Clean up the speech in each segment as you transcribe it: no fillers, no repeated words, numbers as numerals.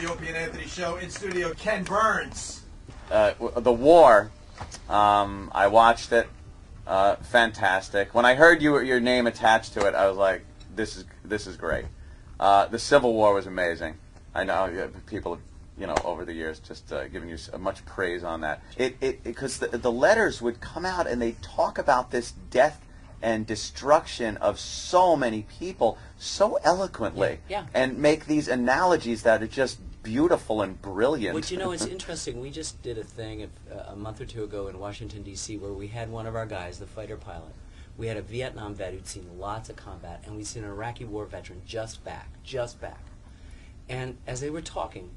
the Opie and Anthony Show. In studio, Ken Burns. The War, I watched it. Fantastic. When I heard your name attached to it, I was like, this is great. The Civil War was amazing. I know people, over the years just giving you much praise on that. Because the letters would come out and they talk about this death and destruction of so many people so eloquently, and make these analogies that are just beautiful and brilliant. But it's interesting. We just did a thing a month or two ago in Washington, D.C., where we had one of our guys, the fighter pilot. We had a Vietnam vet who'd seen lots of combat, and we'd seen an Iraqi war veteran just back. And as they were talking,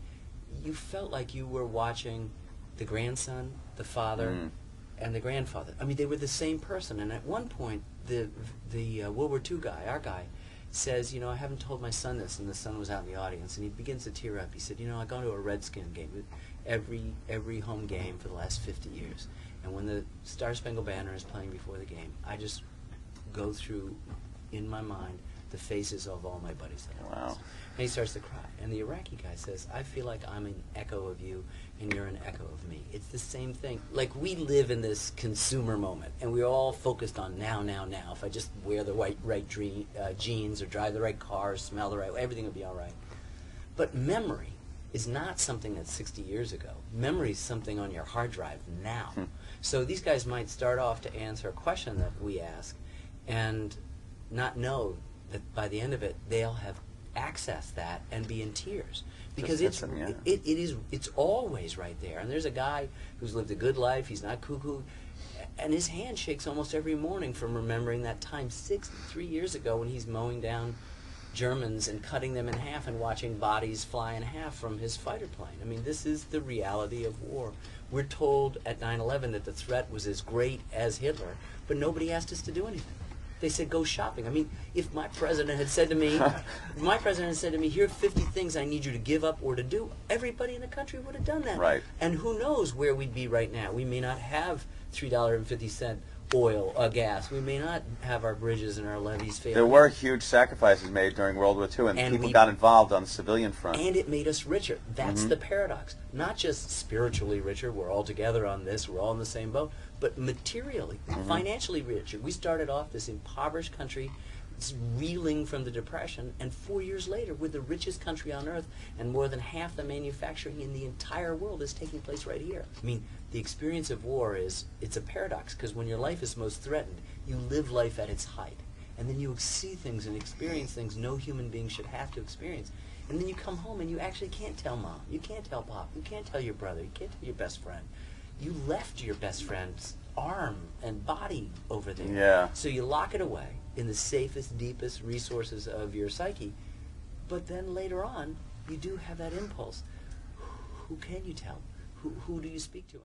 you felt like you were watching the grandson, the father, and the grandfather. I mean, they were the same person. And at one point, the World War II guy, our guy, says, I haven't told my son this, and the son was out in the audience, and he begins to tear up. He said, I've gone to a Redskin game, every home game for the last 50 years. And when the Star-Spangled Banner is playing before the game, I just go through, in my mind, the faces of all my buddies that I lost. And he starts to cry. And the Iraqi guy says, I feel like I'm an echo of you, and you're an echo of me. It's the same thing. Like, we live in this consumer moment, and we're all focused on now. If I just wear the right jeans, or drive the right car, or smell the right, everything will be all right. But memory is not something that's 60 years ago. Memory is something on your hard drive now. So these guys might start off to answer a question that we ask, and not know that by the end of it, they'll have accessed that and be in tears. Because it's always right there. And there's a guy who's lived a good life, he's not cuckoo, and his hand shakes almost every morning from remembering that time 63 years ago when he's mowing down Germans and cutting them in half and watching bodies fly in half from his fighter plane. I mean, this is the reality of war. We're told at 9/11 that the threat was as great as Hitler, but nobody asked us to do anything. They said, go shopping. I mean, if my president had said to me, here are 50 things I need you to give up or to do, everybody in the country would have done that. Right. And who knows where we'd be right now. We may not have $3.50 oil, gas. We may not have our bridges and our levees failing. There were huge sacrifices made during World War II, and people got involved on the civilian front. And it made us richer. That's the paradox. Not just spiritually richer, we're all together on this, we're all in the same boat, but materially, financially richer. We started off this impoverished country, reeling from the Depression, and 4 years later, we're the richest country on earth, and more than half the manufacturing in the entire world is taking place right here. I mean, the experience of war it's a paradox, because when your life is most threatened, you live life at its height, and then you see things and experience things no human being should have to experience. And then you come home and you actually can't tell mom, you can't tell pop, you can't tell your brother, you can't tell your best friend. You left your best friend's arm and body over there. Yeah. So you lock it away in the safest, deepest resources of your psyche. But then later on, you do have that impulse. Who can you tell? Who do you speak to?